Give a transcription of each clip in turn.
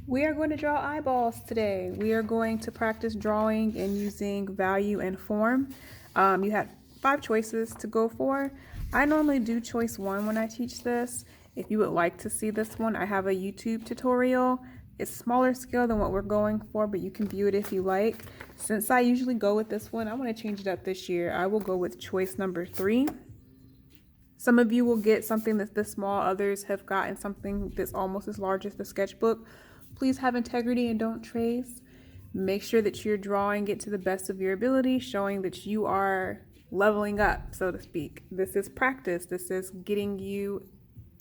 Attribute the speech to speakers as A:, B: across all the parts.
A: We are going to draw eyeballs today. We are going to practice drawing and using value and form. You had 5 choices to go for. I normally do choice 1 when I teach this. If you would like to see this one, I have a YouTube tutorial. It's smaller scale than what we're going for, but you can view it if you like. Since I usually go with this one, I want to change it up this year. I will go with choice number 3. Some of you will get something that's this small, others have gotten something that's almost as large as the sketchbook. Please have integrity and don't trace. Make sure that you're drawing it to the best of your ability, showing that you are leveling up, so to speak. This is practice. This is getting you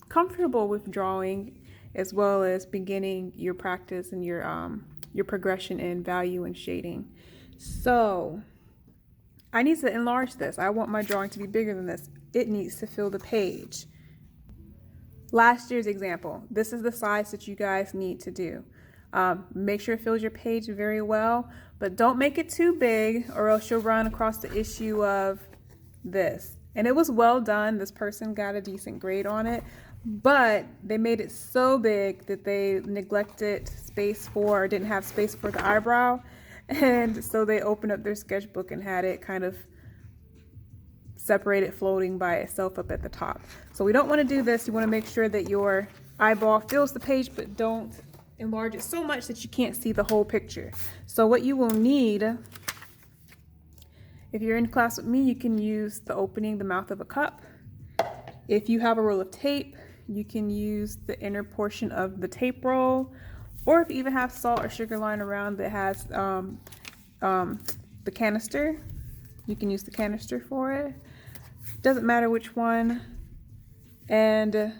A: comfortable with drawing, as well as beginning your practice and your progression in value and shading. So I need to enlarge this. I want my drawing to be bigger than this. It needs to fill the page. Last year's example, this is the size that you guys need to do. Make sure it fills your page very well, but don't make it too big or else you'll run across the issue of this. And it was well done. This person got a decent grade on it, but they made it so big that they neglected space for, or didn't have space for the eyebrow. And so they opened up their sketchbook and had it kind of separated, floating by itself up at the top. So we don't want to do this. You want to make sure that your eyeball fills the page, but don't enlarge it so much that you can't see the whole picture. So what you will need, if you're in class with me, you can use the opening, the mouth of a cup. If you have a roll of tape, you can use the inner portion of the tape roll, or if you even have salt or sugar lying around that has the canister, you can use the canister for it. Doesn't matter which one. And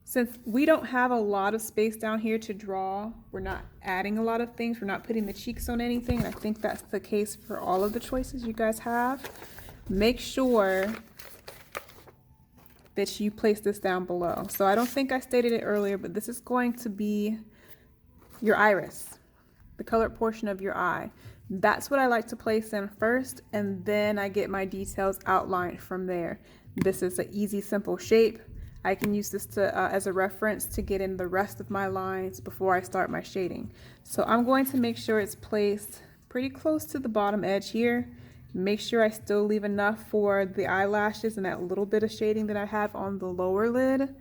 A: since we don't have a lot of space down here to draw, we're not adding a lot of things. We're not putting the cheeks on anything. And I think that's the case for all of the choices you guys have. Make sure that you place this down below. So I don't think I stated it earlier, but this is going to be your iris, the colored portion of your eye. That's what I like to place in first, and then I get my details outlined from there. This is an easy, simple shape. I can use this to as a reference to get in the rest of my lines before I start my shading. So I'm going to make sure it's placed pretty close to the bottom edge here. Make sure I still leave enough for the eyelashes and that little bit of shading that I have on the lower lid.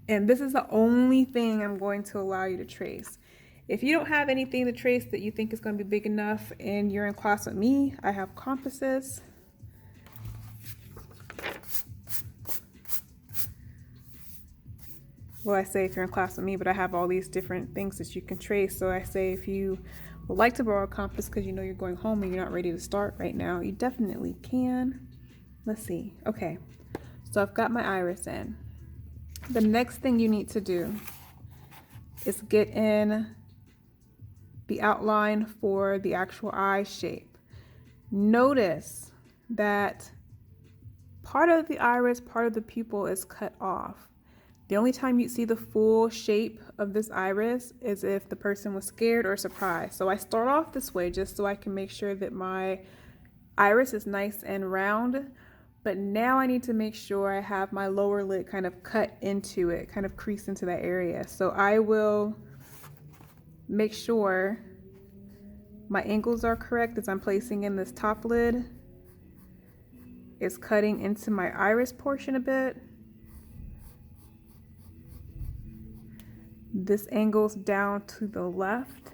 A: And this is the only thing I'm going to allow you to trace. If you don't have anything to trace that you think is going to be big enough and you're in class with me, I have compasses. Well, I say if you're in class with me, but I have all these different things that you can trace. So I say if you would like to borrow a compass because you know you're going home and you're not ready to start right now, you definitely can. Let's see. Okay, so I've got my iris in. The next thing you need to do is get in the outline for the actual eye shape. Notice that part of the iris, part of the pupil is cut off. The only time you see the full shape of this iris is if the person was scared or surprised. So I start off this way just so I can make sure that my iris is nice and round. But now I need to make sure I have my lower lid kind of cut into it, kind of crease into that area. So I will make sure my angles are correct as I'm placing in this top lid. It's cutting into my iris portion a bit. This angles down to the left.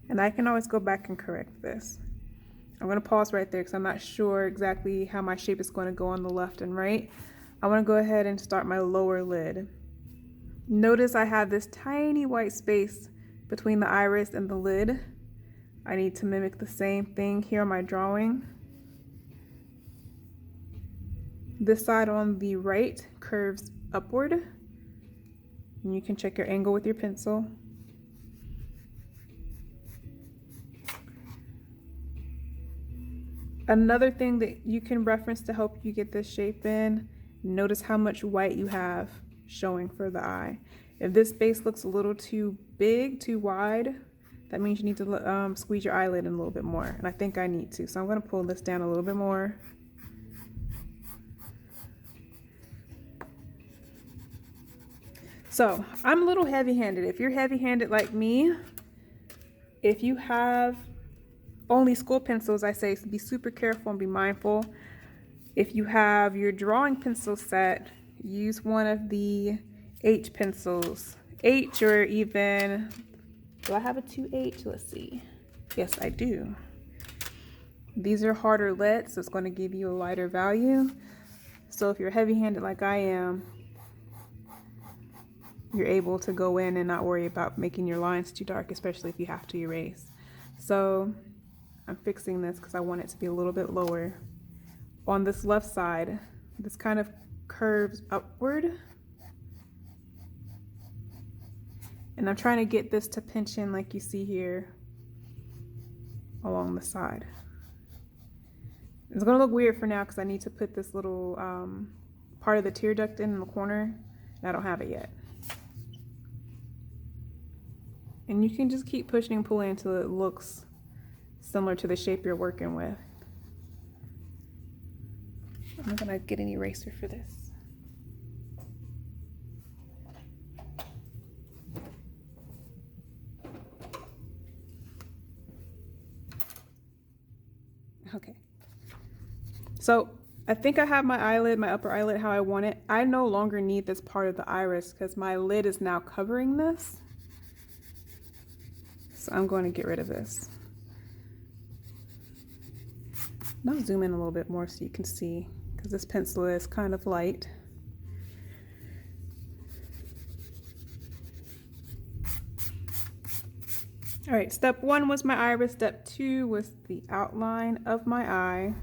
A: And I can always go back and correct this. I'm going to pause right there because I'm not sure exactly how my shape is going to go on the left and right. I want to go ahead and start my lower lid. Notice I have this tiny white space between the iris and the lid. I need to mimic the same thing here on my drawing. This side on the right curves upward. And you can check your angle with your pencil. Another thing that you can reference to help you get this shape in, notice how much white you have showing for the eye. If this space looks a little too big, too wide, that means you need to squeeze your eyelid in a little bit more. And I think I need to. So I'm going to pull this down a little bit more. So I'm a little heavy-handed. If you're heavy-handed like me, if you have only school pencils, I say be super careful and be mindful. If you have your drawing pencil set, use one of the H pencils. H, or even, do I have a 2H? Let's see. Yes, I do. These are harder lead, so it's going to give you a lighter value. So if you're heavy-handed like I am, you're able to go in and not worry about making your lines too dark, especially if you have to erase. So I'm fixing this because I want it to be a little bit lower. On this left side, this kind of curves upward. And I'm trying to get this to pinch in like you see here along the side. It's gonna look weird for now because I need to put this little part of the tear duct in the corner, and I don't have it yet. And you can just keep pushing and pulling until it looks similar to the shape you're working with. I'm gonna get an eraser for this. Okay. So I think I have my eyelid, my upper eyelid, how I want it. I no longer need this part of the iris because my lid is now covering this. So I'm going to get rid of this. Now zoom in a little bit more so you can see, because this pencil is kind of light. All right, step 1 was my iris. Step 2 was the outline of my eye.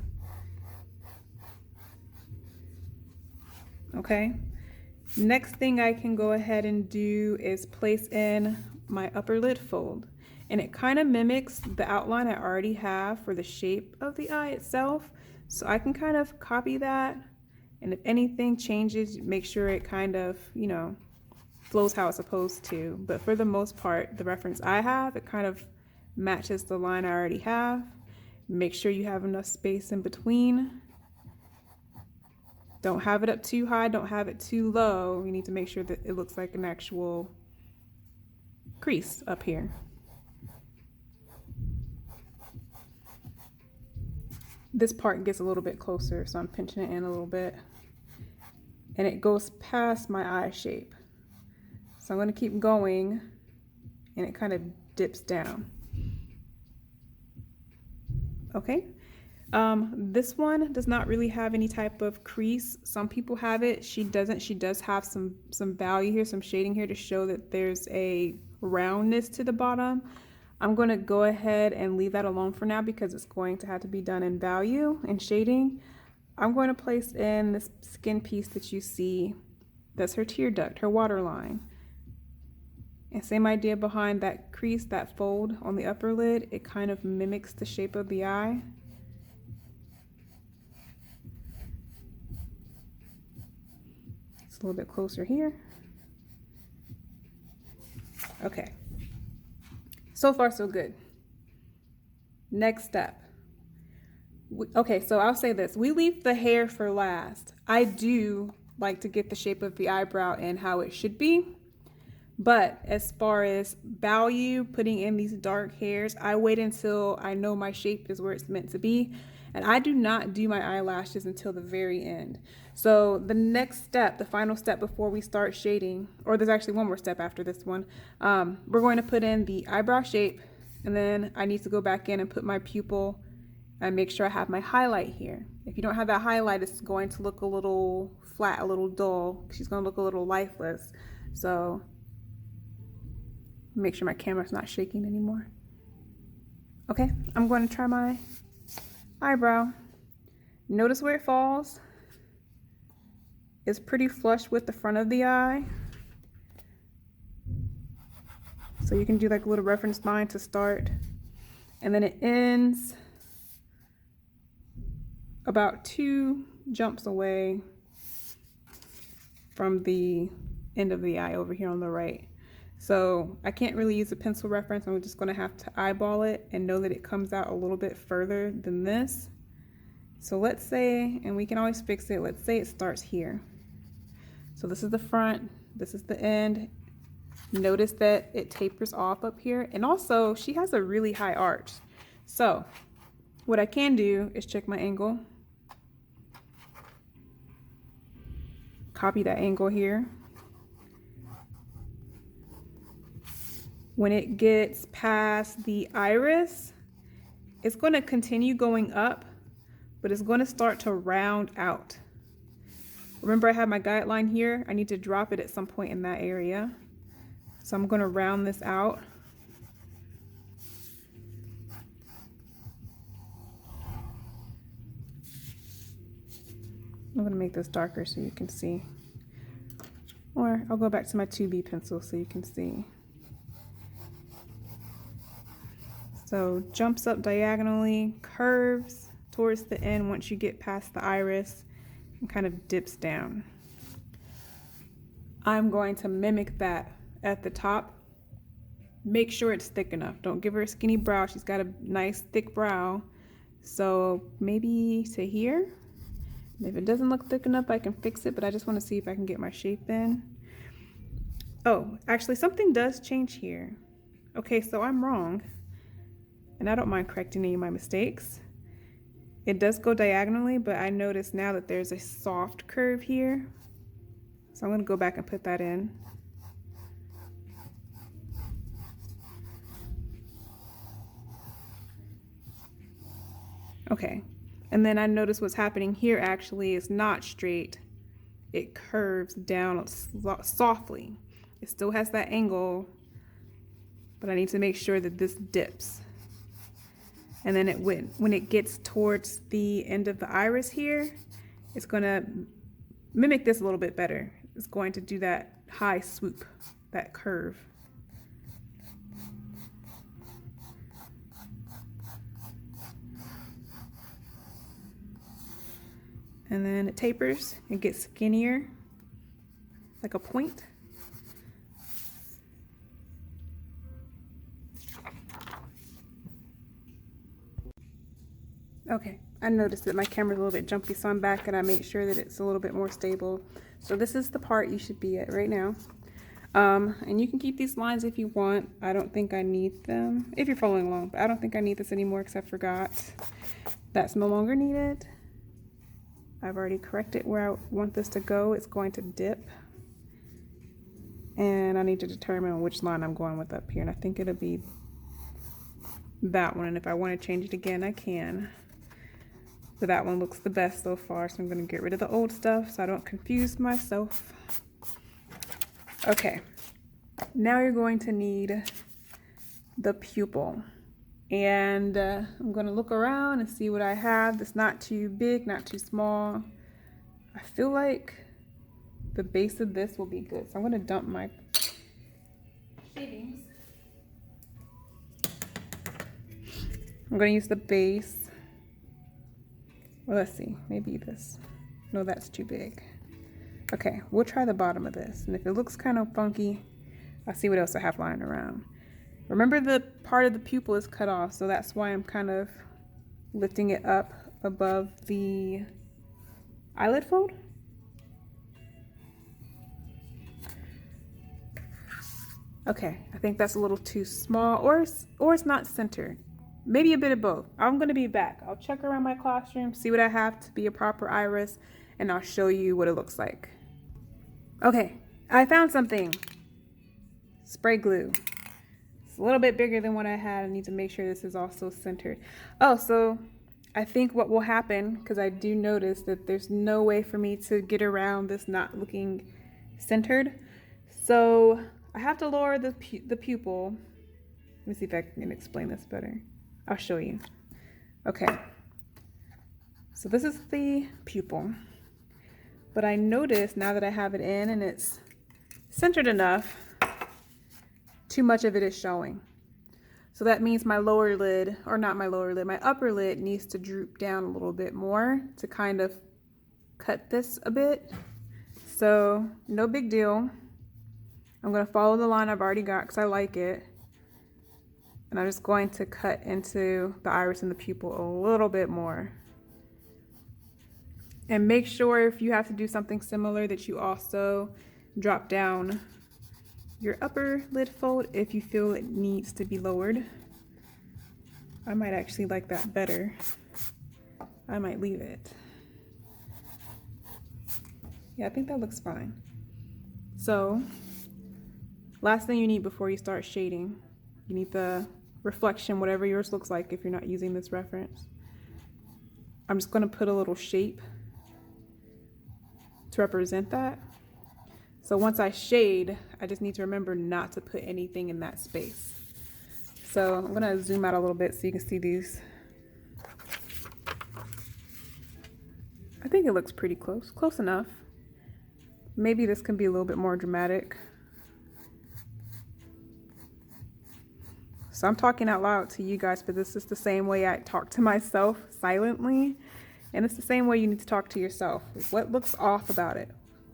A: Okay, next thing I can go ahead and do is place in my upper lid fold. And it kind of mimics the outline I already have for the shape of the eye itself. So I can kind of copy that. And if anything changes, make sure it kind of, you know, flows how it's supposed to. But for the most part, the reference I have, it kind of matches the line I already have. Make sure you have enough space in between. Don't have it up too high, don't have it too low. You need to make sure that it looks like an actual crease up here. This part gets a little bit closer, so I'm pinching it in a little bit. And it goes past my eye shape. So I'm going to keep going, and it kind of dips down. Okay. This one does not really have any type of crease. Some people have it. She doesn't. She does have some value here, some shading here to show that there's a roundness to the bottom. I'm going to go ahead and leave that alone for now because it's going to have to be done in value and shading. I'm going to place in this skin piece that you see. That's her tear duct, her waterline. And same idea behind that crease, that fold on the upper lid. It kind of mimics the shape of the eye. It's a little bit closer here. Okay. So far, so good. Next step. Okay, so I'll say this. We leave the hair for last. I do like to get the shape of the eyebrow and how it should be. But as far as value, putting in these dark hairs, I wait until I know my shape is where it's meant to be. And I do not do my eyelashes until the very end. So the next step, the final step before we start shading, or there's actually one more step after this one, we're going to put in the eyebrow shape, and then I need to go back in and put my pupil and make sure I have my highlight here. If you don't have that highlight, it's going to look a little flat, a little dull. She's going to look a little lifeless. So make sure my camera's not shaking anymore. Okay, I'm going to try my eyebrow. Notice where it falls. It's pretty flush with the front of the eye. So you can do like a little reference line to start. And then it ends about 2 jumps away from the end of the eye over here on the right. So I can't really use a pencil reference. I'm just going to have to eyeball it and know that it comes out a little bit further than this. So let's say, and we can always fix it, let's say it starts here. So this is the front, This is the end. Notice that it tapers off up here. And also she has a really high arch. So what I can do is check my angle. Copy that angle here. When it gets past the iris, it's going to continue going up, but it's going to start to round out. Remember I have my guideline here. I need to drop it at some point in that area. So I'm going to round this out. I'm going to make this darker so you can see. Or I'll go back to my 2B pencil so you can see. So jumps up diagonally, curves towards the end once you get past the iris, and kind of dips down. I'm going to mimic that at the top. Make sure it's thick enough. Don't give her a skinny brow. She's got a nice thick brow. So maybe to here. If it doesn't look thick enough, I can fix it, but I just want to see if I can get my shape in. Oh, actually something does change here. Okay, so I'm wrong. And I don't mind correcting any of my mistakes. It does go diagonally, but I notice now that there's a soft curve here. So I'm going to go back and put that in. Okay, and then I notice what's happening here actually is not straight. It curves down softly. It still has that angle, but I need to make sure that this dips. And then when it gets towards the end of the iris here, it's going to mimic this a little bit better. It's going to do that high swoop, that curve. And then it tapers and gets skinnier, like a point. Okay, I noticed that my camera's a little bit jumpy, so I'm back and I make sure that it's a little bit more stable. So this is the part you should be at right now. And you can keep these lines if you want. I don't think I need them, if you're following along, but I don't think I need this anymore because I forgot. That's no longer needed. I've already corrected where I want this to go. It's going to dip. And I need to determine which line I'm going with up here. And I think it'll be that one. And if I want to change it again, I can. But that one looks the best so far. So I'm going to get rid of the old stuff so I don't confuse myself. Okay. Now you're going to need the pupil. And I'm going to look around and see what I have that's not too big, not too small. I feel like the base of this will be good. So I'm going to dump my shavings. I'm going to use the base. Well, let's see, maybe this. No, that's too big. Okay, we'll try the bottom of this. And if it looks kind of funky, I'll see what else I have lying around. Remember the part of the pupil is cut off, so that's why I'm kind of lifting it up above the eyelid fold. Okay, I think that's a little too small, or it's not centered. Maybe a bit of both. I'm going to be back. I'll check around my classroom, see what I have to be a proper iris, and I'll show you what it looks like. Okay, I found something. Spray glue. It's a little bit bigger than what I had. I need to make sure this is also centered. Oh, so I think what will happen, because I do notice that there's no way for me to get around this not looking centered. So I have to lower the pupil. Let me see if I can explain this better. I'll show you. Okay. So this is the pupil. But I noticed now that I have it in and it's centered enough, too much of it is showing. So that means my lower lid, or not my lower lid, my upper lid needs to droop down a little bit more to kind of cut this a bit. So no big deal. I'm going to follow the line I've already got because I like it. And I'm just going to cut into the iris and the pupil a little bit more. And make sure if you have to do something similar that you also drop down your upper lid fold if you feel it needs to be lowered. I might actually like that better. I might leave it. Yeah, I think that looks fine. So, last thing you need before you start shading, you need the reflection, whatever yours looks like if you're not using this reference. I'm just going to put a little shape to represent that. So once I shade, I just need to remember not to put anything in that space. So I'm going to zoom out a little bit so you can see these. I think it looks pretty close enough. Maybe this can be a little bit more dramatic. So I'm talking out loud to you guys, but this is the same way I talk to myself silently. And it's the same way you need to talk to yourself. What looks off about it?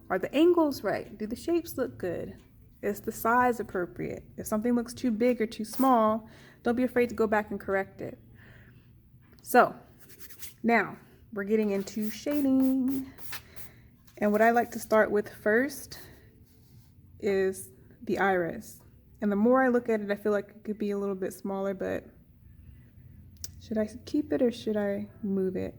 A: Are the angles right? Do the shapes look good? Is the size appropriate? If something looks too big or too small, don't be afraid to go back and correct it. So now we're getting into shading. And what I like to start with first is the iris. And the more I look at it, I feel like it could be a little bit smaller, but should I keep it or should I move it?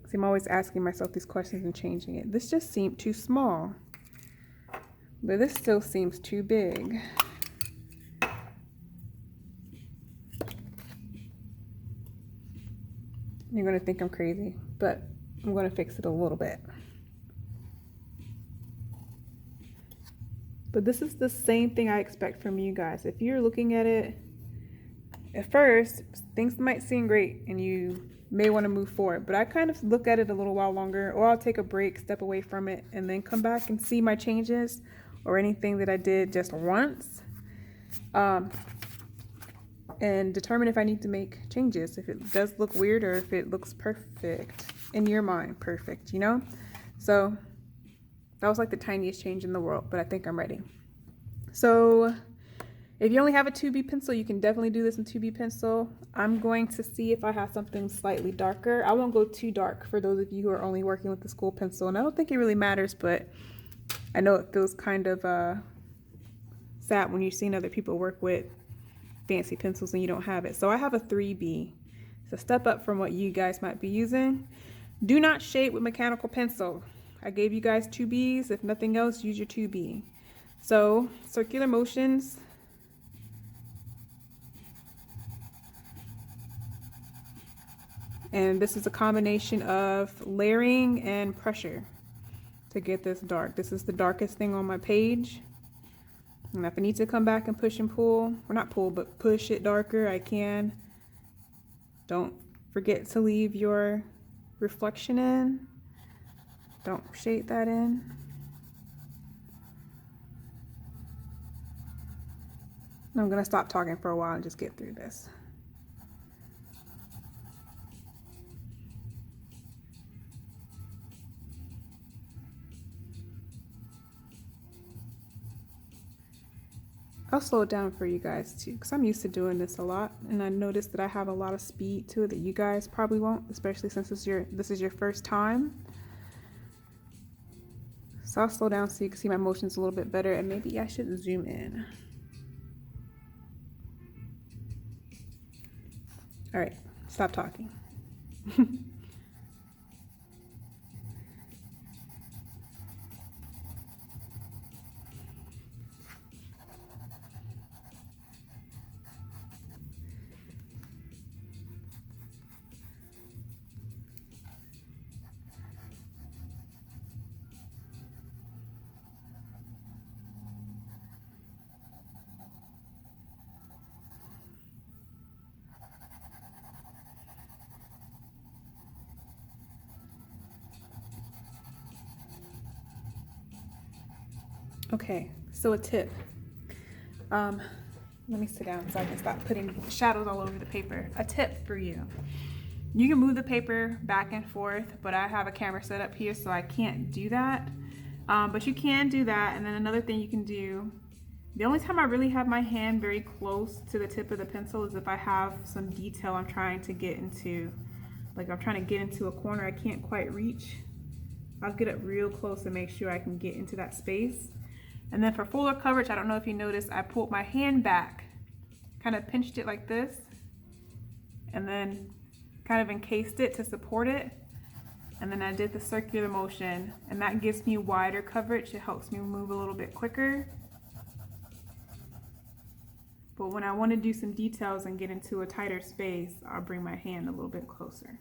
A: See, I'm always asking myself these questions and changing it. This just seemed too small, but this still seems too big. You're gonna think I'm crazy, but I'm gonna fix it a little bit. But this is the same thing I expect from you guys. If you're looking at it, at first, things might seem great and you may want to move forward, but I kind of look at it a little while longer, or I'll take a break, step away from it, and then come back and see my changes or anything that I did just once, and determine if I need to make changes, if it does look weird or if it looks perfect in your mind, perfect, you know? So that was like the tiniest change in the world, but I think I'm ready. So if you only have a 2B pencil, you can definitely do this in 2B pencil. I'm going to see if I have something slightly darker. I won't go too dark for those of you who are only working with the school pencil, and I don't think it really matters, but I know it feels kind of sad when you've seen other people work with fancy pencils and you don't have it. So I have a 3B. It's a step up from what you guys might be using. Do not shade with mechanical pencil. I gave you guys 2Bs. If nothing else, use your 2B. So circular motions. And this is a combination of layering and pressure to get this dark. This is the darkest thing on my page. And if I need to come back and push and pull, or not pull, but push it darker, I can. Don't forget to leave your reflection in. Don't shade that in. I'm gonna stop talking for a while and just get through this. I'll slow it down for you guys too, because I'm used to doing this a lot, and I noticed that I have a lot of speed to it that you guys probably won't, especially since this is your first time. So I'll slow down so you can see my motions a little bit better, and maybe I should zoom in. All right, stop talking. Okay, so a tip. Let me sit down so I can stop putting shadows all over the paper. A tip for you. You can move the paper back and forth, but I have a camera set up here, so I can't do that. But you can do that. And then another thing you can do, the only time I really have my hand very close to the tip of the pencil is if I have some detail I'm trying to get into. Like I'm trying to get into a corner I can't quite reach. I'll get up real close to make sure I can get into that space. And then for fuller coverage, I don't know if you noticed, I pulled my hand back, kind of pinched it like this, and then kind of encased it to support it. And then I did the circular motion, and that gives me wider coverage. It helps me move a little bit quicker. But when I want to do some details and get into a tighter space, I'll bring my hand a little bit closer.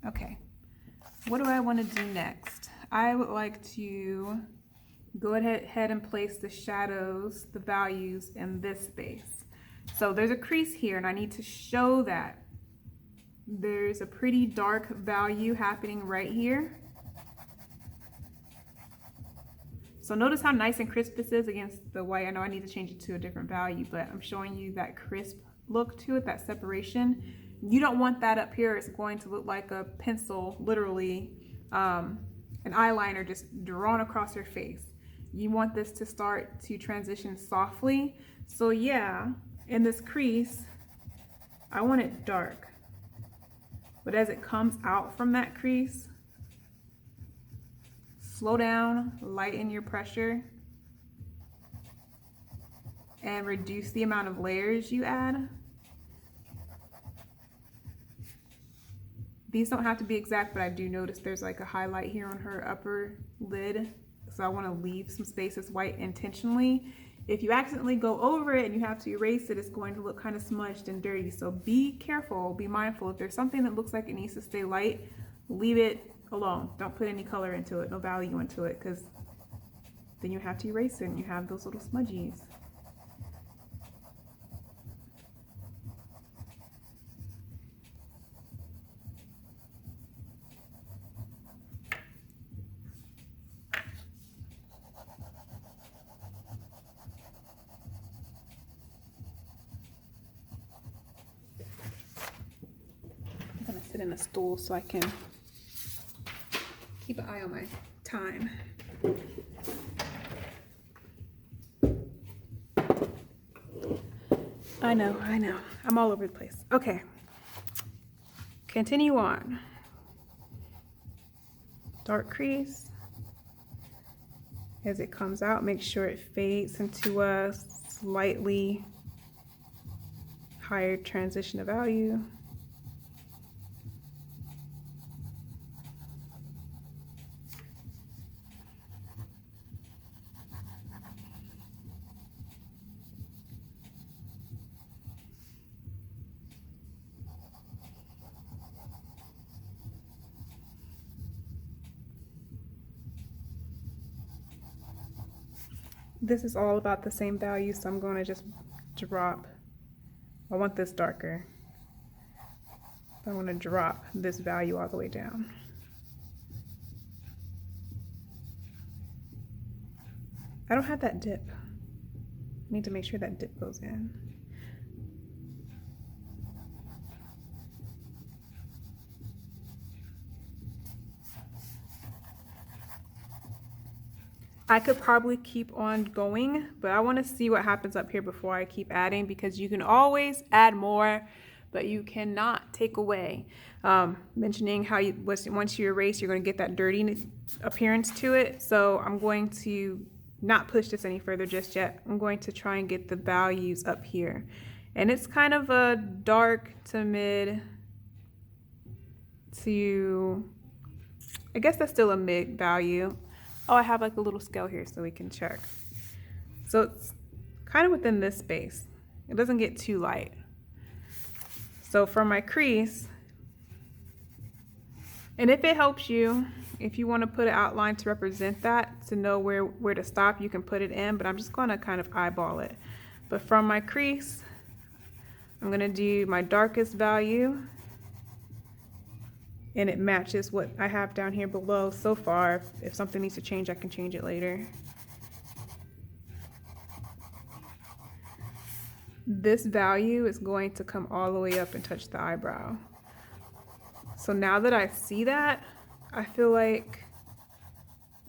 A: Okay, what do I want to do next? I would like to go ahead and place the shadows, the values in this space. So there's a crease here, and I need to show that there's a pretty dark value happening right here. So notice how nice and crisp this is against the white. I know I need to change it to a different value, but I'm showing you that crisp look to it, that separation. You don't want that up here. It's going to look like a pencil, literally, an eyeliner just drawn across your face. You want this to start to transition softly. So yeah, in this crease, I want it dark. But as it comes out from that crease, slow down, lighten your pressure, and reduce the amount of layers you add. These don't have to be exact, but I do notice there's like a highlight here on her upper lid. So I want to leave some space that's white intentionally. If you accidentally go over it and you have to erase it, it's going to look kind of smudged and dirty. So be careful, be mindful. If there's something that looks like it needs to stay light, leave it alone. Don't put any color into it, no value into it, because then you have to erase it and you have those little smudgies. Sit in a stool so I can keep an eye on my time. I know. I'm all over the place. Okay. Continue on. Dark crease. As it comes out, make sure it fades into a slightly higher transition of value. This is all about the same value, so I'm going to just drop. I want this darker. I'm going to drop this value all the way down. I don't have that dip. I need to make sure that dip goes in. I could probably keep on going, but I want to see what happens up here before I keep adding, because you can always add more, but you cannot take away. Mentioning how once you erase, you're going to get that dirty appearance to it. So I'm going to not push this any further just yet. I'm going to try and get the values up here. And it's kind of a dark to mid to, I guess that's still a mid value. Oh, I have like a little scale here so we can check. So it's kind of within this space. It doesn't get too light. So for my crease, and if it helps you, if you want to put an outline to represent that, to know where to stop, you can put it in, but I'm just going to kind of eyeball it. But from my crease, I'm going to do my darkest value, and it matches what I have down here below so far. If something needs to change, I can change it later. This value is going to come all the way up and touch the eyebrow. So now that I see that, I feel like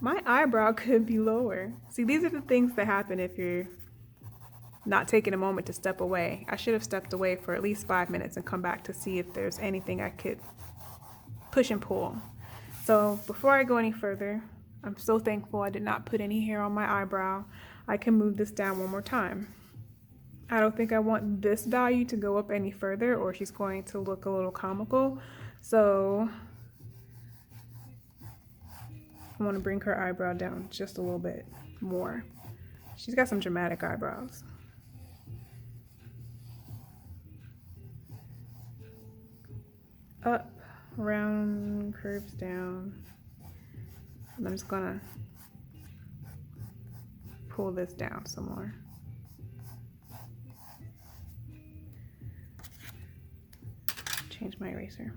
A: My eyebrow could be lower. See, these are the things that happen if you're not taking a moment to step away. I should have stepped away for at least 5 minutes and come back to see if there's anything I could push and pull. So before I go any further, I'm so thankful I did not put any hair on my eyebrow. I can move this down one more time. I don't think I want this value to go up any further or she's going to look a little comical. So I want to bring her eyebrow down just a little bit more. She's got some dramatic eyebrows. Up, around, curves down. And I'm just gonna pull this down some more. Change my eraser.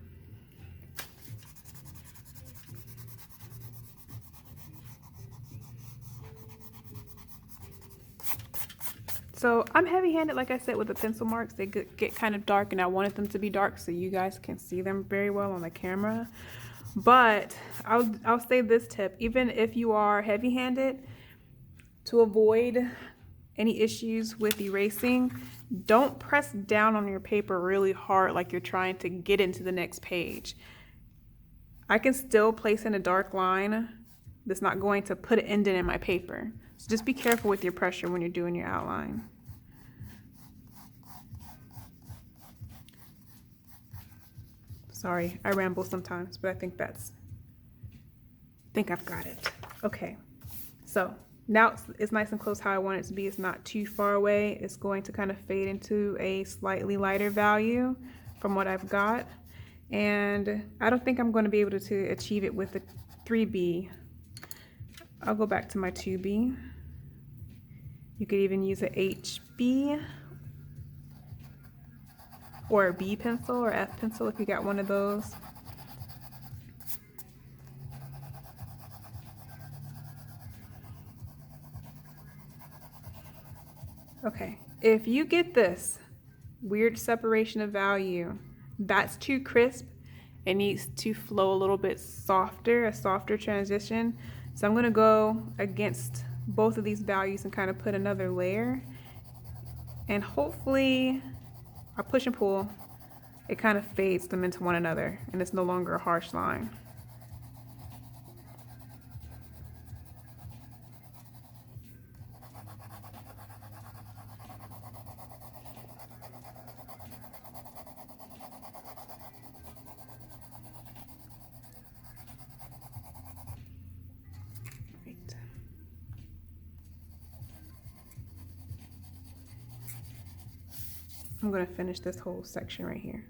A: So I'm heavy-handed, like I said, with the pencil marks. They get kind of dark, and I wanted them to be dark so you guys can see them very well on the camera. But I'll say this tip: even if you are heavy-handed, to avoid any issues with erasing, don't press down on your paper really hard like you're trying to get into the next page. I can still place in a dark line that's not going to put an indent in my paper. So just be careful with your pressure when you're doing your outline. Sorry, I ramble sometimes, but I think I've got it. Okay, so now it's nice and close how I want it to be. It's not too far away. It's going to kind of fade into a slightly lighter value from what I've got. And I don't think I'm going to be able to achieve it with the 3B. I'll go back to my 2B. You could even use a HB or a B pencil or F pencil if you got one of those. Okay, if you get this weird separation of value, that's too crisp. It needs to flow a little bit softer, a softer transition. So I'm gonna go against both of these values and kind of put another layer. And hopefully, I push and pull, it kind of fades them into one another and it's no longer a harsh line. I'm going to finish this whole section right here.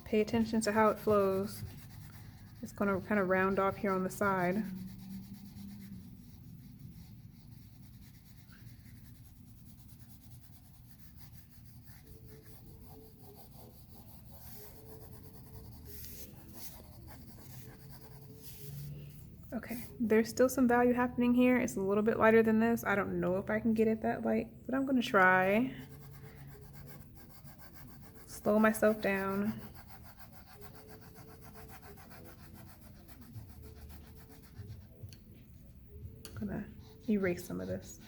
A: Pay attention to how it flows. It's going to kind of round off here on the side. Okay, there's still some value happening here. It's a little bit lighter than this. I don't know if I can get it that light, but I'm gonna try. Slow myself down. I'm gonna erase some of this.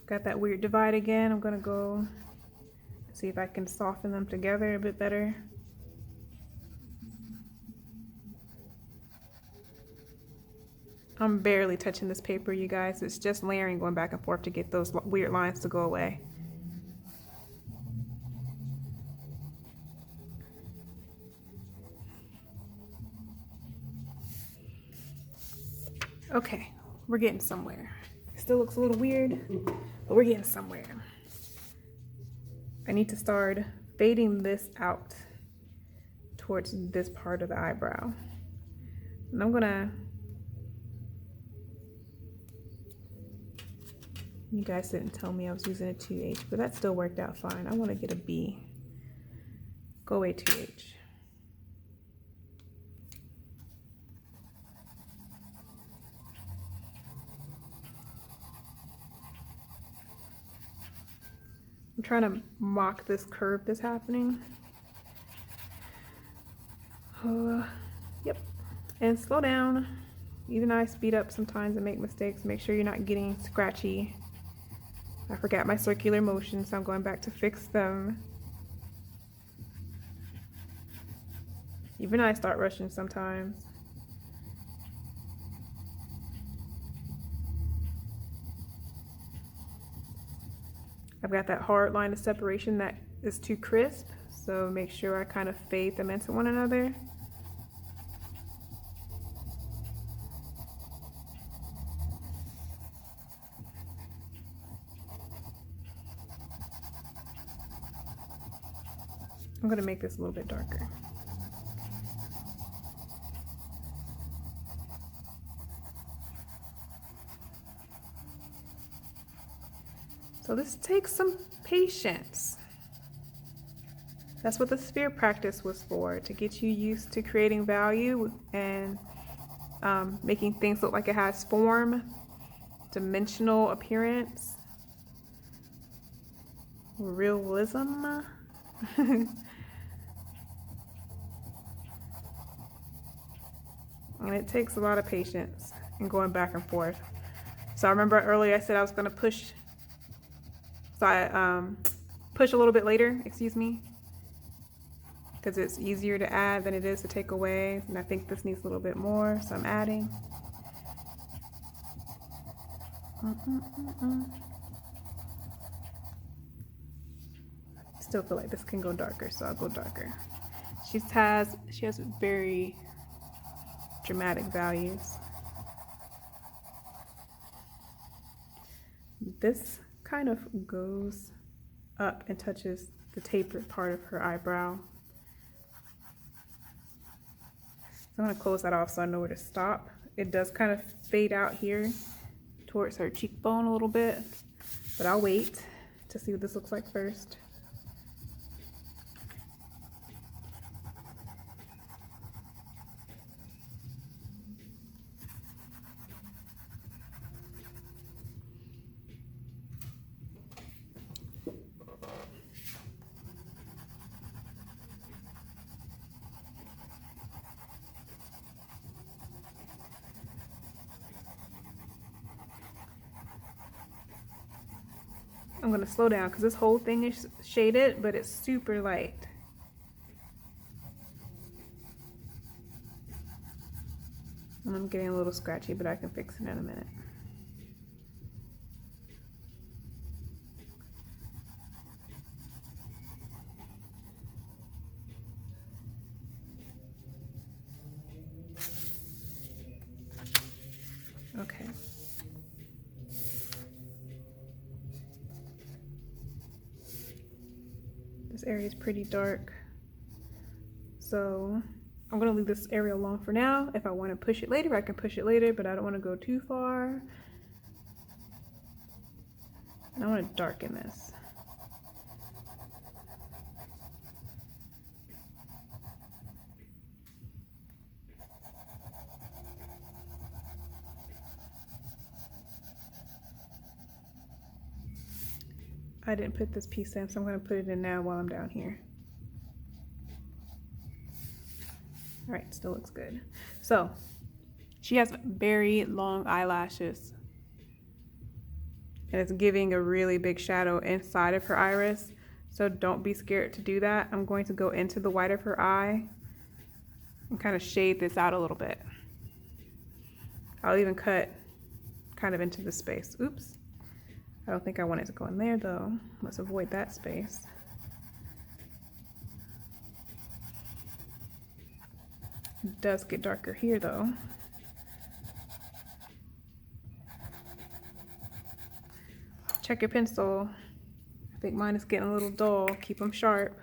A: Got that weird divide again. I'm gonna go see if I can soften them together a bit better. I'm barely touching this paper, you guys. It's just layering, going back and forth to get those weird lines to go away. Okay, we're getting somewhere. It still looks a little weird, but we're getting somewhere. I need to start fading this out towards this part of the eyebrow. And I'm gonna, you guys didn't tell me I was using a 2H, but that still worked out fine. I wanna get a B. Go away 2H. I'm trying to mock this curve that's happening. Yep. And slow down. Even I speed up sometimes and make mistakes. Make sure you're not getting scratchy. I forgot my circular motion, so I'm going back to fix them. Even I start rushing sometimes. I've got that hard line of separation that is too crisp, so make sure I kind of fade them into one another. I'm going to make this a little bit darker. So this takes some patience. That's what the sphere practice was for, to get you used to creating value and making things look like it has form, dimensional appearance, realism. And it takes a lot of patience and going back and forth. So I remember earlier I said I was going to push. So I push a little bit later, excuse me, because it's easier to add than it is to take away. And I think this needs a little bit more, so I'm adding. Still feel like this can go darker, so I'll go darker. She has very dramatic values. This kind of goes up and touches the tapered part of her eyebrow. So I'm going to close that off so I know where to stop. It does kind of fade out here towards her cheekbone a little bit, but I'll wait to see what this looks like first. I'm going to slow down because this whole thing is shaded, but it's super light. And I'm getting a little scratchy, but I can fix it in a minute. Okay. This area is pretty dark, so I'm going to leave this area alone for now. If I want to push it later, I can push it later, but I don't want to go too far. And I want to darken this. I didn't put this piece in, so I'm going to put it in now while I'm down here. All right, still looks good. So she has very long eyelashes, and it's giving a really big shadow inside of her iris. So don't be scared to do that. I'm going to go into the white of her eye and kind of shade this out a little bit. I'll even cut kind of into the space. Oops. I don't think I want it to go in there though. Let's avoid that space. It does get darker here though. Check your pencil. I think mine is getting a little dull. Keep them sharp.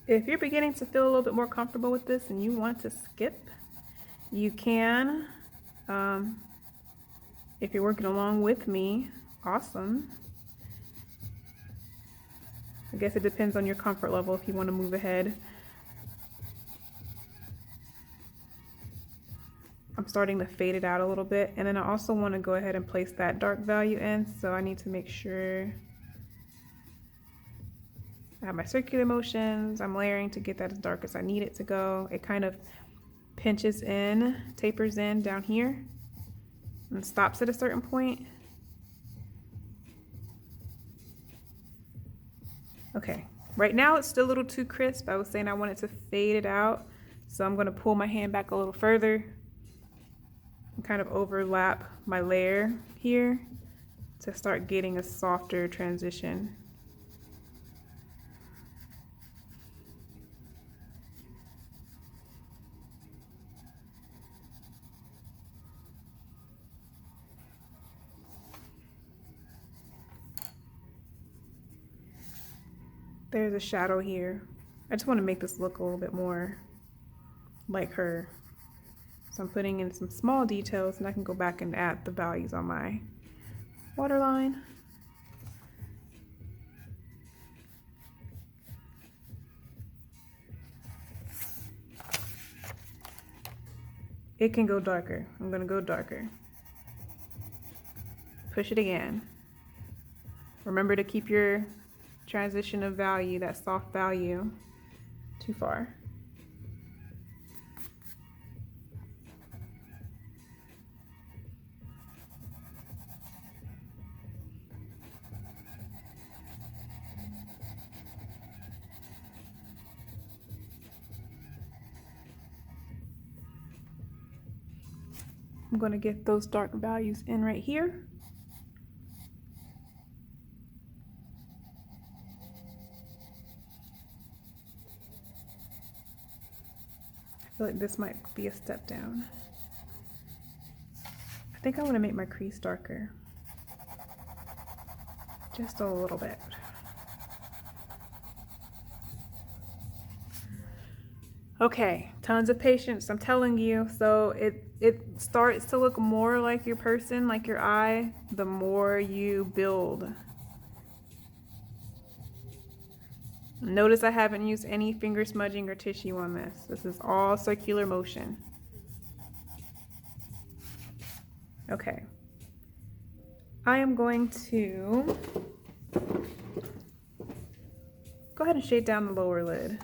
A: If you're beginning to feel a little bit more comfortable with this and you want to skip, you can. If you're working along with me, awesome. I guess it depends on your comfort level if you want to move ahead. I'm starting to fade it out a little bit, and then I also want to go ahead and place that dark value in, so I need to make sure I have my circular motions. I'm layering to get that as dark as I need it to go. It kind of pinches in, tapers in down here, and stops at a certain point. Okay, right now it's still a little too crisp. I was saying I wanted to fade it out, so I'm going to pull my hand back a little further and kind of overlap my layer here to start getting a softer transition. There's a shadow here. I just want to make this look a little bit more like her. So I'm putting in some small details, and I can go back and add the values on my waterline. It can go darker. I'm gonna go darker. Push it again. Remember to keep your transition of value, that soft value, too far. I'm going to get those dark values in right here. I feel like this might be a step down. I think I want to make my crease darker. Just a little bit. Okay, tons of patience, I'm telling you. So it starts to look more like your person, like your eye, the more you build. Notice I haven't used any finger smudging or tissue on this. This is all circular motion. Okay. I am going to go ahead and shade down the lower lid.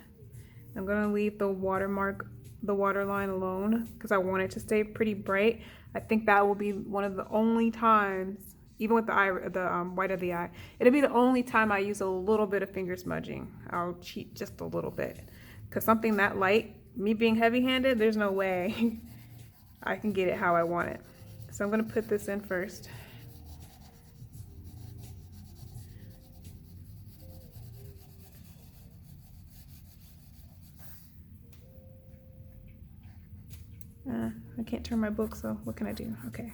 A: I'm going to leave the waterline alone because I want it to stay pretty bright. I think that will be one of the only times, even with the white of the eye, it'll be the only time I use a little bit of finger smudging. I'll cheat just a little bit because something that light, me being heavy-handed, there's no way I can get it how I want it. So I'm going to put this in first. I can't turn my book, so what can I do? Okay.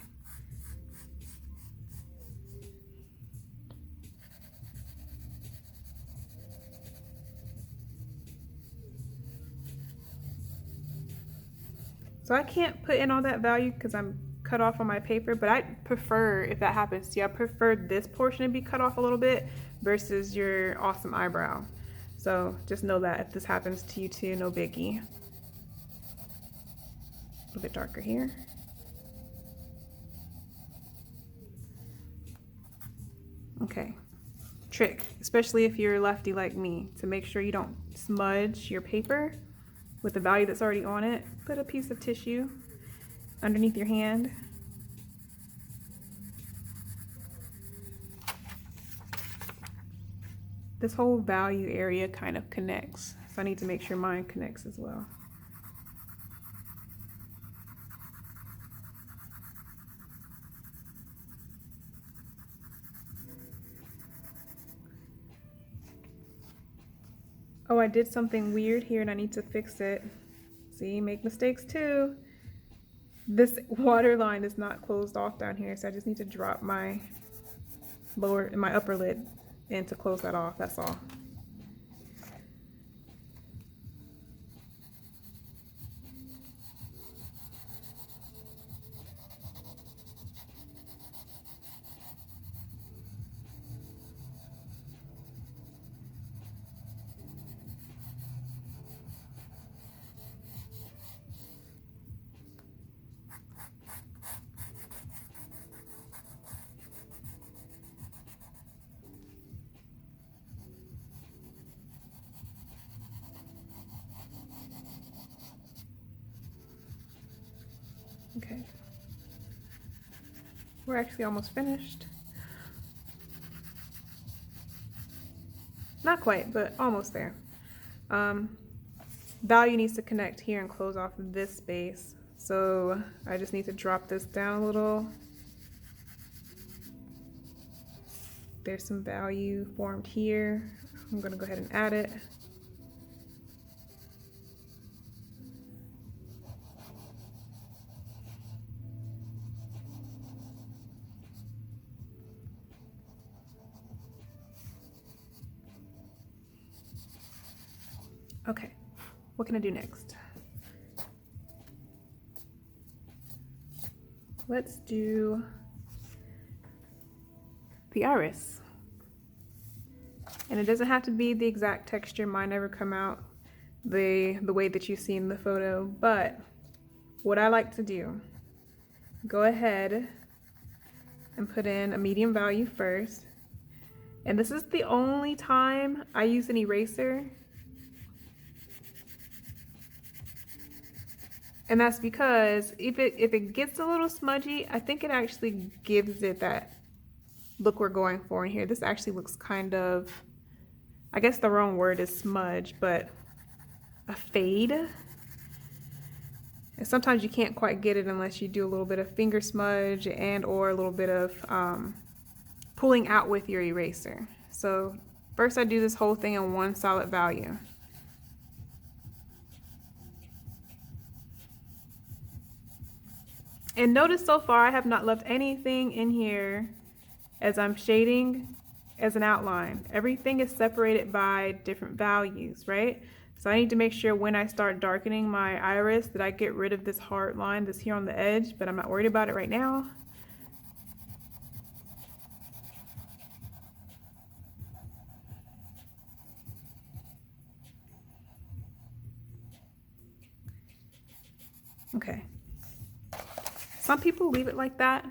A: So I can't put in all that value because I'm cut off on my paper, but I prefer, if that happens to you, I prefer this portion to be cut off a little bit versus your awesome eyebrow. So just know that if this happens to you too, no biggie. A little bit darker here. Okay. Trick, especially if you're lefty like me, to make sure you don't smudge your paper with the value that's already on it. Put a piece of tissue underneath your hand. This whole value area kind of connects, so I need to make sure mine connects as well. Oh, I did something weird here and I need to fix it. See, make mistakes too. This water line is not closed off down here, so I just need to drop my upper lid in to close that off, that's all. Okay. We're actually almost finished. Not quite, but almost there. Value needs to connect here and close off this space. So I just need to drop this down a little. There's some value formed here. I'm gonna go ahead and add it. Okay, what can I do next? Let's do the iris. And it doesn't have to be the exact texture. Mine never come out the way that you see in the photo, but what I like to do, go ahead and put in a medium value first. And this is the only time I use an eraser. And that's because if it gets a little smudgy, I think it actually gives it that look we're going for in here. This actually looks kind of, I guess the wrong word is smudge, but a fade. And sometimes you can't quite get it unless you do a little bit of finger smudge and or a little bit of pulling out with your eraser. So first I do this whole thing in one solid value. And notice so far I have not left anything in here as I'm shading as an outline. Everything is separated by different values, right? So I need to make sure when I start darkening my iris that I get rid of this hard line that's here on the edge, but I'm not worried about it right now. Okay. Some people leave it like that.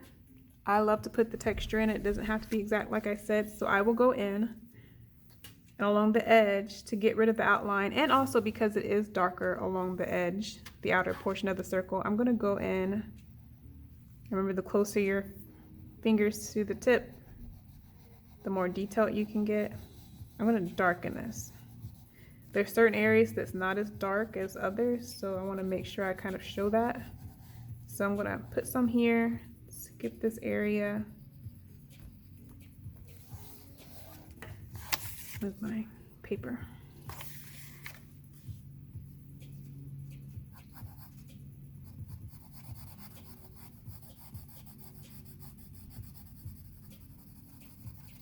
A: I love to put the texture in. It doesn't have to be exact like I said, so I will go in and along the edge to get rid of the outline, and also because it is darker along the edge, the outer portion of the circle, I'm going to go in. Remember, the closer your fingers to the tip, the more detail you can get. I'm going to darken this. There's certain areas that's not as dark as others, so I want to make sure I kind of show that. So I'm going to put some here, skip this area. Move my paper.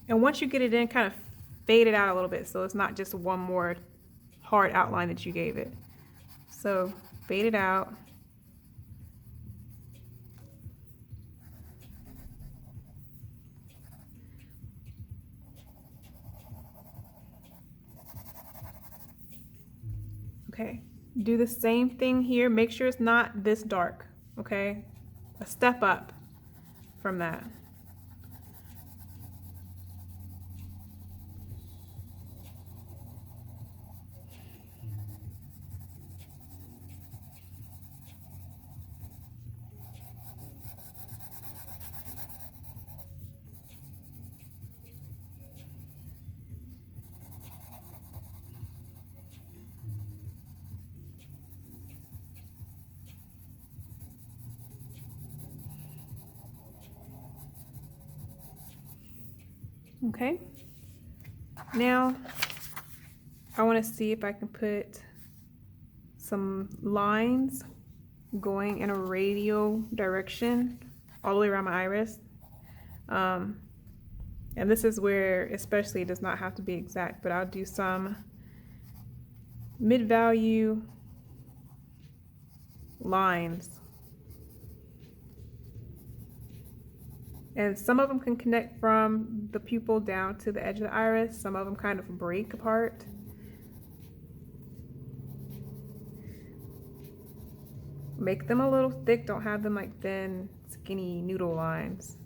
A: And once you get it in, kind of fade it out a little bit so it's not just one more hard outline that you gave it. So fade it out. Okay, do the same thing here. Make sure it's not this dark, okay? A step up from that. Okay, now I want to see if I can put some lines going in a radial direction all the way around my iris. And this is where especially it does not have to be exact, but I'll do some mid-value lines. And some of them can connect from the pupil down to the edge of the iris. Some of them kind of break apart. Make them a little thick. Don't have them like thin, skinny noodle lines.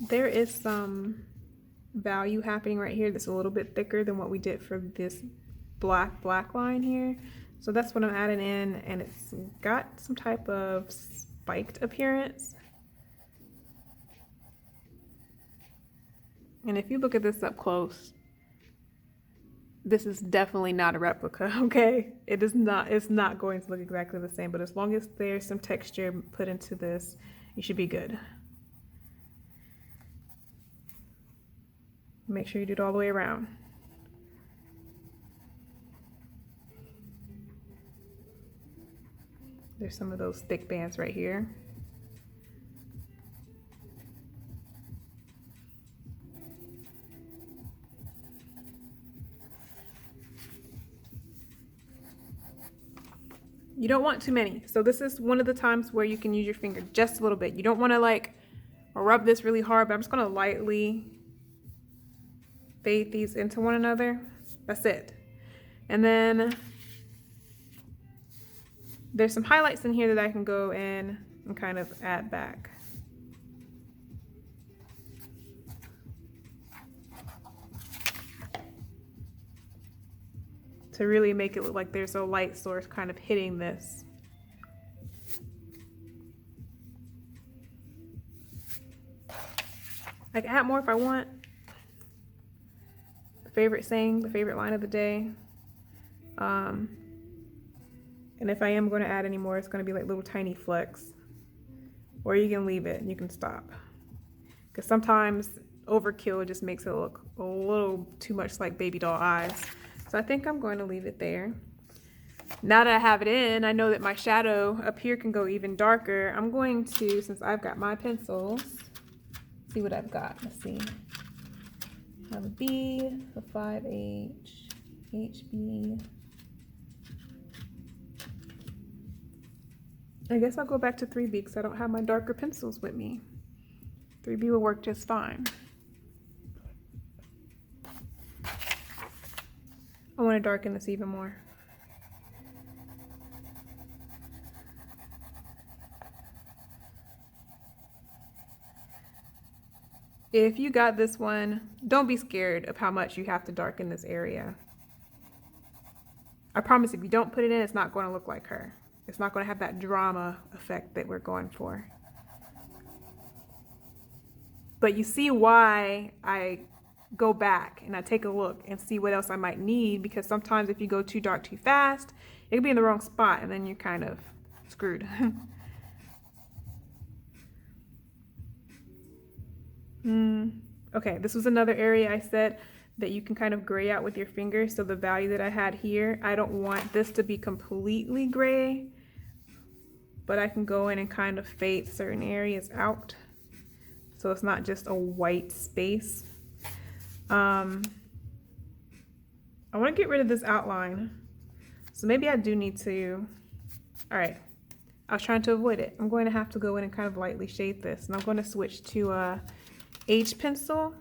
A: there is some value happening right here that's a little bit thicker than what we did for this black line here. So that's what I'm adding in, and it's got some type of spiked appearance. And if you look at this up close, this is definitely not a replica, okay? It is not, it's not going to look exactly the same, but as long as there's some texture put into this, you should be good. Make sure you do it all the way around. There's some of those thick bands right here. You don't want too many. So this is one of the times where you can use your finger just a little bit. You don't want to like rub this really hard, but I'm just going to lightly fade these into one another. That's it. And then there's some highlights in here that I can go in and kind of add back. To really make it look like there's a light source kind of hitting this. I can add more if I want. The favorite saying, the favorite line of the day. And if I am going to add any more, it's going to be like little tiny flecks. Or you can leave it and you can stop. Because sometimes overkill just makes it look a little too much like baby doll eyes. So I think I'm going to leave it there. Now that I have it in, I know that my shadow up here can go even darker. I'm going to, since I've got my pencils, see what I've got. Let's see. I have a B, a 5H, HB. I guess I'll go back to 3B because I don't have my darker pencils with me. 3B will work just fine. I want to darken this even more. If you got this one, don't be scared of how much you have to darken this area. I promise if you don't put it in, it's not going to look like her. It's not going to have that drama effect that we're going for. But you see why I go back and I take a look and see what else I might need, because sometimes if you go too dark too fast, it can be in the wrong spot and then you're kind of screwed. Okay, this was another area I said that you can kind of gray out with your fingers. So the value that I had here, I don't want this to be completely gray, but I can go in and kind of fade certain areas out so it's not just a white space. I want to get rid of this outline, so maybe I do need to, all right, I was trying to avoid it. I'm going to have to go in and kind of lightly shade this, and I'm going to switch to H pencil.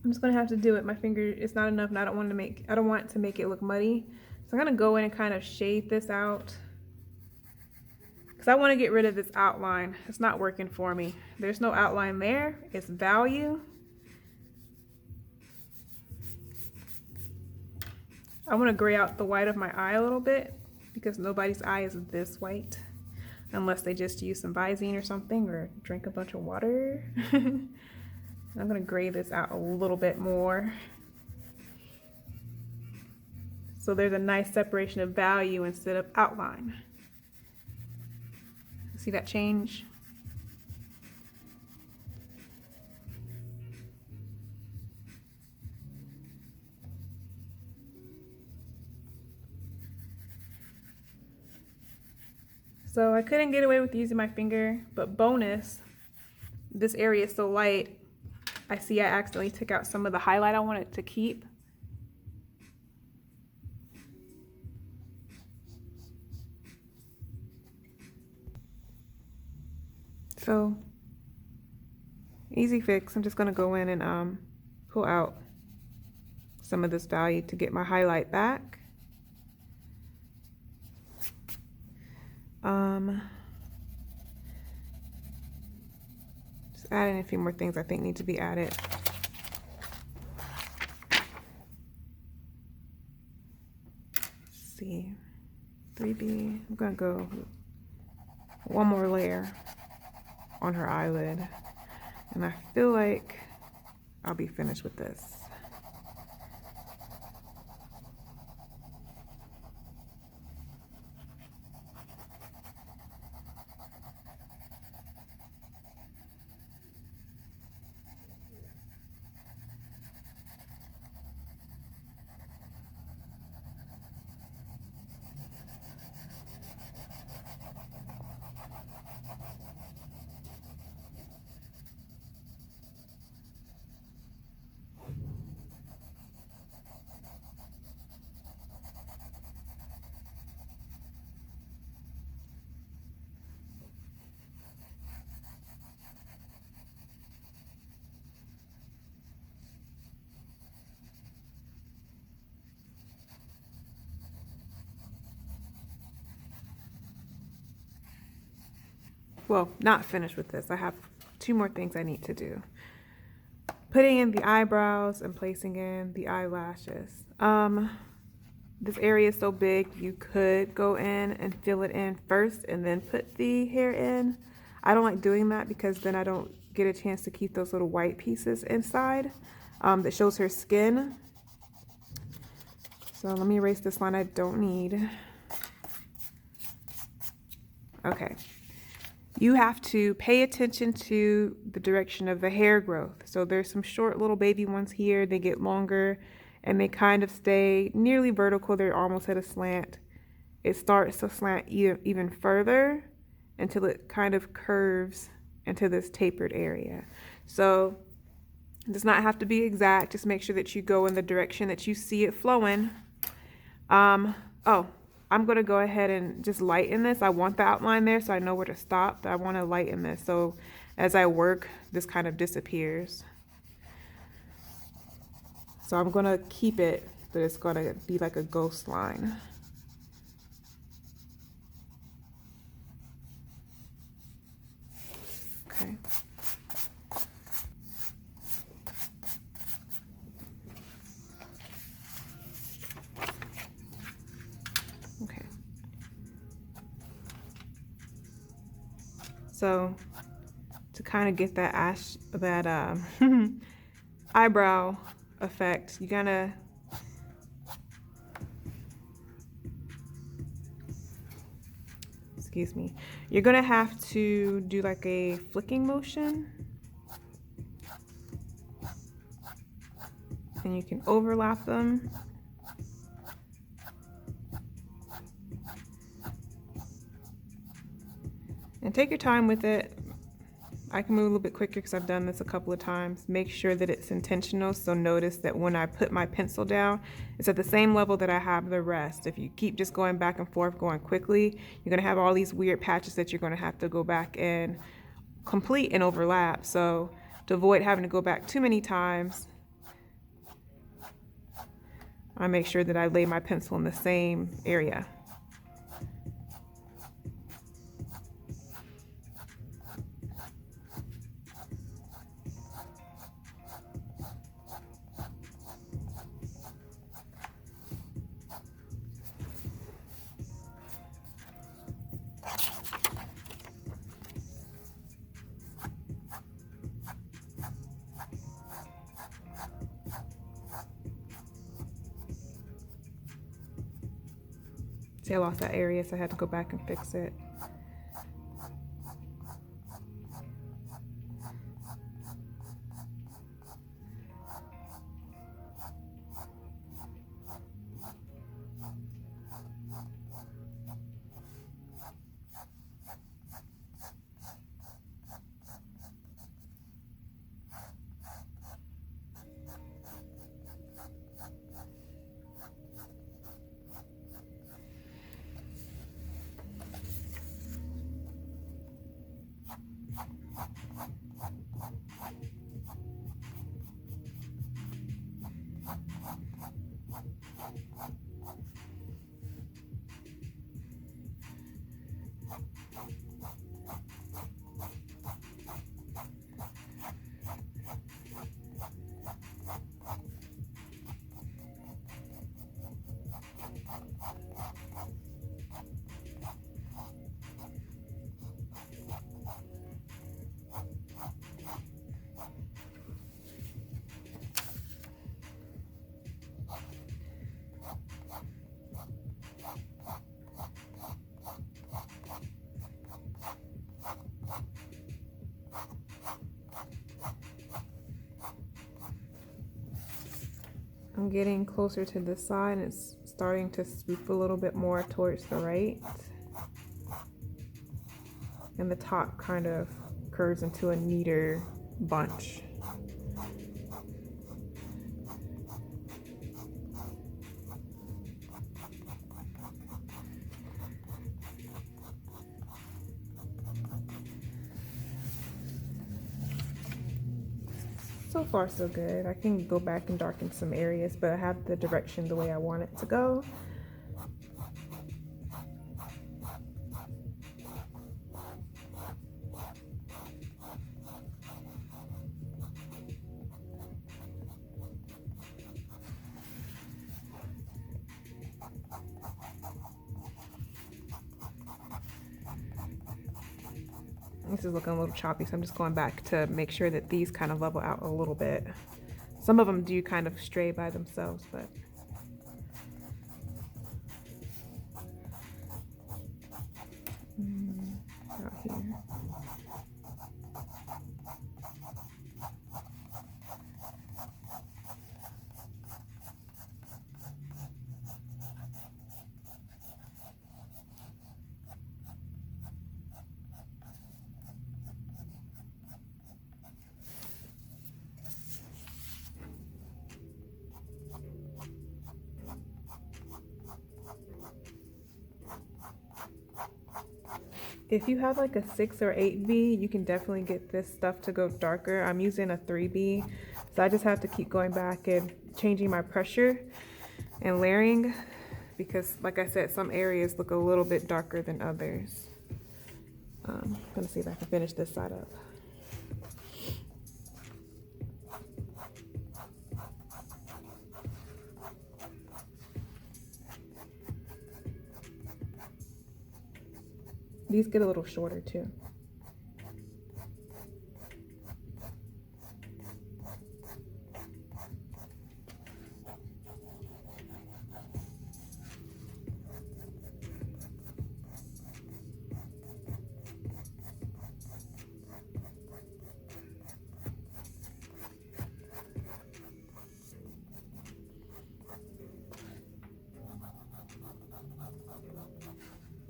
A: I'm just going to have to do it. My finger is not enough, and I don't want to make it look muddy, so I'm going to go in and kind of shade this out because I want to get rid of this outline. It's not working for me. There's no outline there. It's value. I want to gray out the white of my eye a little bit because nobody's eye is this white unless they just use some Visine or something or drink a bunch of water. I'm going to gray this out a little bit more so there's a nice separation of value instead of outline. See that change? So I couldn't get away with using my finger, but bonus, this area is so light, I see I accidentally took out some of the highlight I wanted to keep. So, easy fix. I'm just gonna go in and pull out some of this value to get my highlight back. Just adding a few more things I think need to be added. Let's see, 3B, I'm gonna go one more layer on her eyelid, and I feel like I'll be finished with this. Well, not finished with this. I have 2 more things I need to do. Putting in the eyebrows and placing in the eyelashes. This area is so big, you could go in and fill it in first and then put the hair in. I don't like doing that because then I don't get a chance to keep those little white pieces inside that shows her skin. So let me erase this line I don't need. Okay. You have to pay attention to the direction of the hair growth. So there's some short little baby ones here. They get longer and they kind of stay nearly vertical. They're almost at a slant. It starts to slant even further until it kind of curves into this tapered area. So it does not have to be exact. Just make sure that you go in the direction that you see it flowing. I'm going to go ahead and just lighten this. I want the outline there so I know where to stop, but I want to lighten this so as I work, this kind of disappears. So I'm going to keep it, but it's going to be like a ghost line. Okay. So to kind of get that eyebrow effect, you're gonna you're gonna have to do like a flicking motion, and you can overlap them. And take your time with it. I can move a little bit quicker because I've done this a couple of times. Make sure that it's intentional. So notice that when I put my pencil down, it's at the same level that I have the rest. If you keep just going back and forth, going quickly, you're gonna have all these weird patches that you're gonna have to go back and complete and overlap. So to avoid having to go back too many times, I make sure that I lay my pencil in the same area. See, I lost that area, so I had to go back and fix it. I'm getting closer to this side, and it's starting to swoop a little bit more towards the right. And the top kind of curves into a neater bunch. So far so good. I can go back and darken some areas, but I have the direction the way I want it to go. This is looking a little choppy, so I'm just going back to make sure that these kind of level out a little bit. Some of them do kind of stray by themselves, but out here. If you have like a 6 or 8B, you can definitely get this stuff to go darker. I'm using a 3B, so I just have to keep going back and changing my pressure and layering, because like I said, some areas look a little bit darker than others. I'm gonna see if I can finish this side up. These get a little shorter too.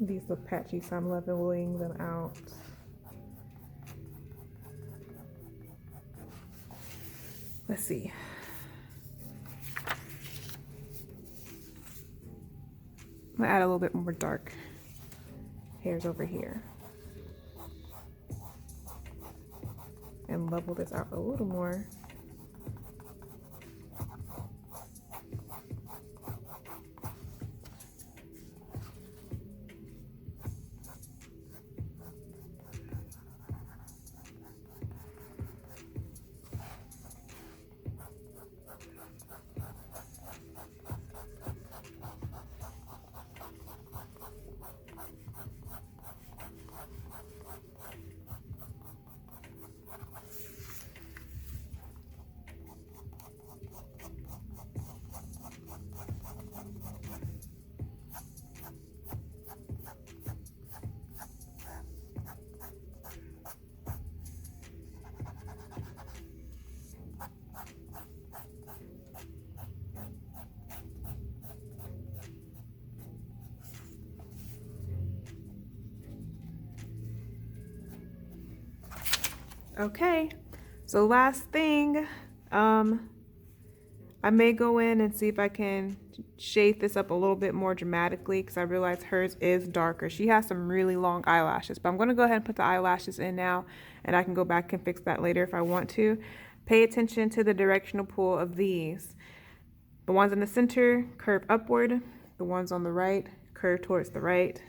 A: These look patchy, so I'm leveling them out. Let's see. I'm gonna add a little bit more dark hairs over here and level this out a little more. Okay, so last thing, I may go in and see if I can shade this up a little bit more dramatically, because I realize hers is darker. She has some really long eyelashes, but I'm going to go ahead and put the eyelashes in now, and I can go back and fix that later if I want to. Pay attention to the directional pull of these. The ones in the center curve upward, the ones on the right curve towards the right,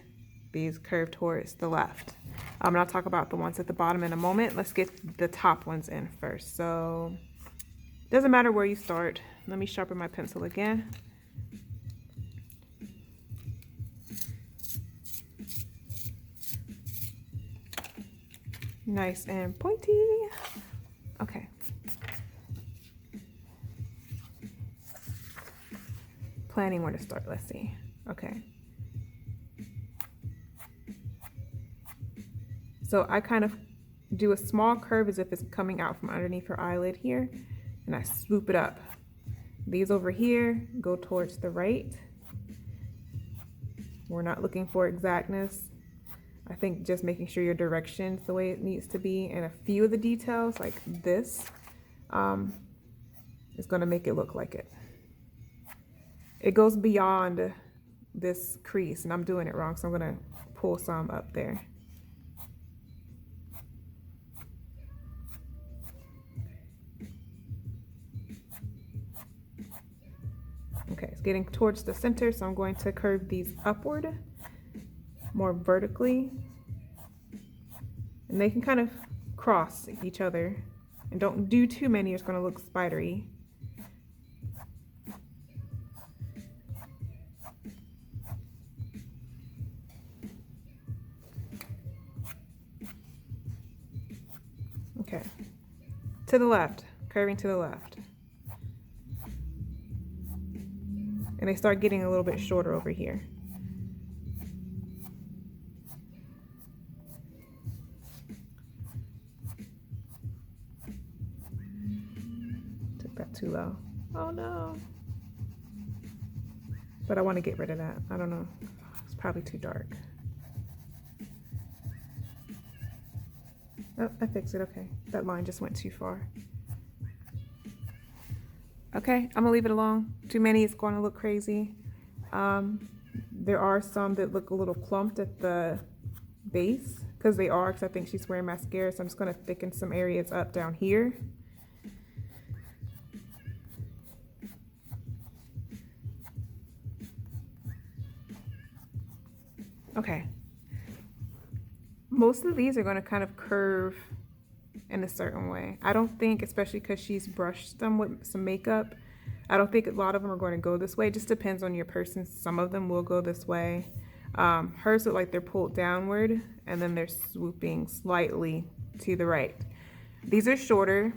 A: these curve towards the left. And I'll talk about the ones at the bottom in a moment. Let's get the top ones in first. So it doesn't matter where you start. Let me sharpen my pencil again. Nice and pointy. Okay. Planning where to start, let's see. Okay. So I kind of do a small curve as if it's coming out from underneath her eyelid here, and I swoop it up. These over here go towards the right. We're not looking for exactness. I think just making sure your direction's the way it needs to be, and a few of the details like this is going to make it look like it. It goes beyond this crease, and I'm doing it wrong, so I'm going to pull some up there. Okay, it's getting towards the center, so I'm going to curve these upward, more vertically. And they can kind of cross each other. And don't do too many, it's going to look spidery. Okay, to the left, curving to the left. And they start getting a little bit shorter over here. Took that too low. Oh no. But I want to get rid of that. I don't know. It's probably too dark. Oh, I fixed it. Okay. That line just went too far. Okay, I'm gonna leave it alone. Too many, it's going to look crazy. There are some that look a little clumped at the base, because they are, because I think she's wearing mascara, so I'm just gonna thicken some areas up down here. Okay. Most of these are gonna kind of curve in a certain way. I don't think, especially because she's brushed them with some makeup, I don't think a lot of them are going to go this way. It just depends on your person. Some of them will go this way. Hers look like they're pulled downward, and then they're swooping slightly to the right. These are shorter,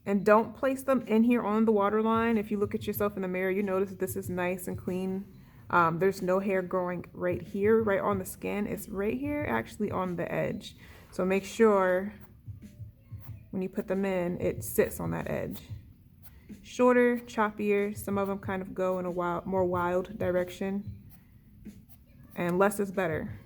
A: and don't place them in here on the waterline. If you look at yourself in the mirror, you notice that this is nice and clean. There's no hair growing right here, right on the skin. It's right here, actually on the edge. So make sure when you put them in, it sits on that edge. Shorter, choppier, some of them kind of go in a more wild direction, and less is better.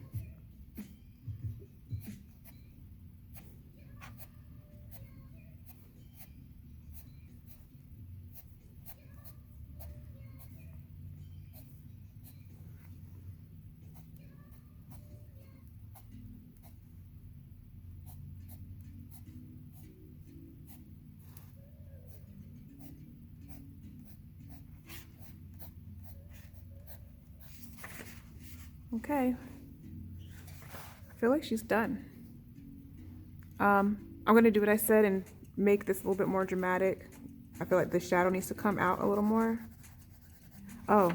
A: Okay, I feel like she's done. I'm gonna do what I said and make this a little bit more dramatic. I feel like the shadow needs to come out a little more. Oh,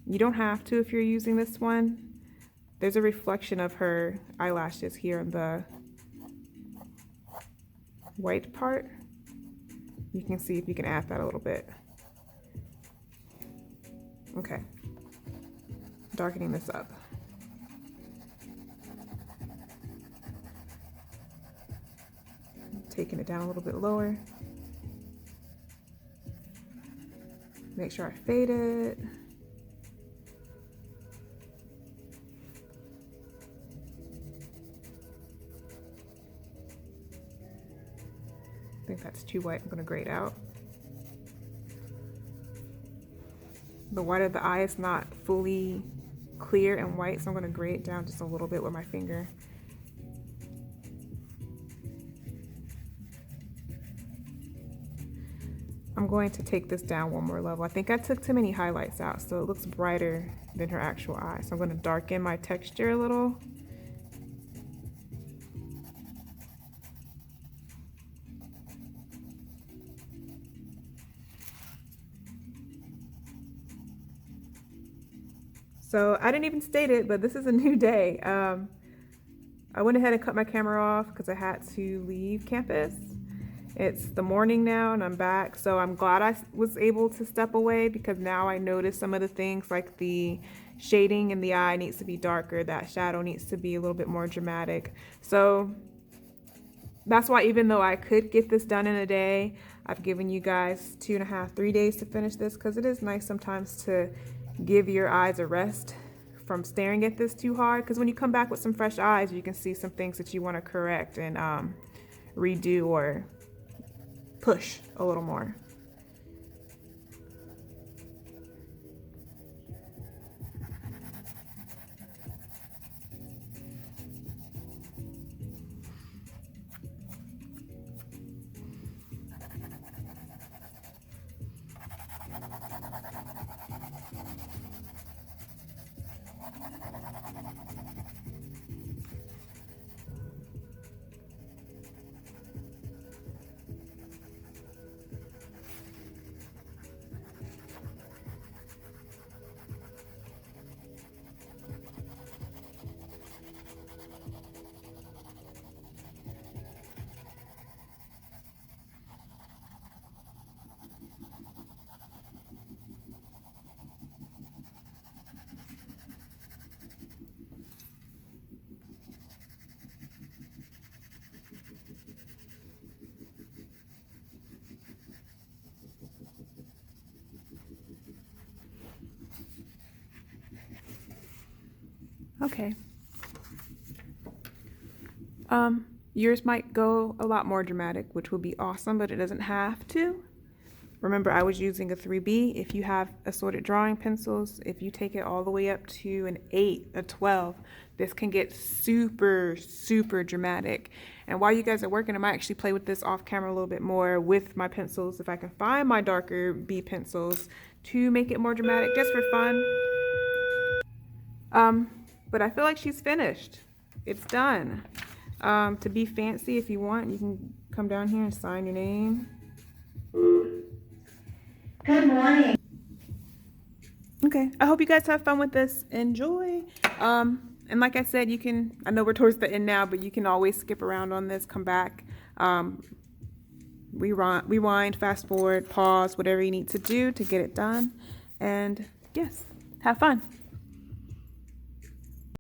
A: you don't have to if you're using this one. There's a reflection of her eyelashes here on the white part. You can see if you can add that a little bit. Okay, darkening this up. Taking it down a little bit lower. Make sure I fade it. I think that's too white. I'm going to grade out. The white of the eye is not fully clear and white, so I'm going to grade it down just a little bit with my finger. I'm going to take this down one more level. I think I took too many highlights out, so it looks brighter than her actual eye. So I'm going to darken my texture a little. So I didn't even state it, but this is a new day. I went ahead and cut my camera off because I had to leave campus. It's the morning now and I'm back, so I'm glad I was able to step away because now I notice some of the things like the shading in the eye needs to be darker, that shadow needs to be a little bit more dramatic. So that's why even though I could get this done in a day, I've given you guys 2.5, 3 days to finish this because it is nice sometimes to give your eyes a rest from staring at this too hard, because when you come back with some fresh eyes, you can see some things that you want to correct and redo or push a little more. Okay. Yours might go a lot more dramatic, which would be awesome, but it doesn't have to. Remember, I was using a 3B. If you have assorted drawing pencils, if you take it all the way up to an 8, a 12, this can get super, super dramatic. And while you guys are working, I might actually play with this off camera a little bit more with my pencils, if I can find my darker B pencils to make it more dramatic, just for fun. But I feel like she's finished. It's done. To be fancy, if you want, you can come down here and sign your name.
B: Good morning.
A: Okay, I hope you guys have fun with this. Enjoy. And like I said, you can, I know we're towards the end now, but you can always skip around on this, come back, rewind, fast forward, pause, whatever you need to do to get it done. And yes, have fun.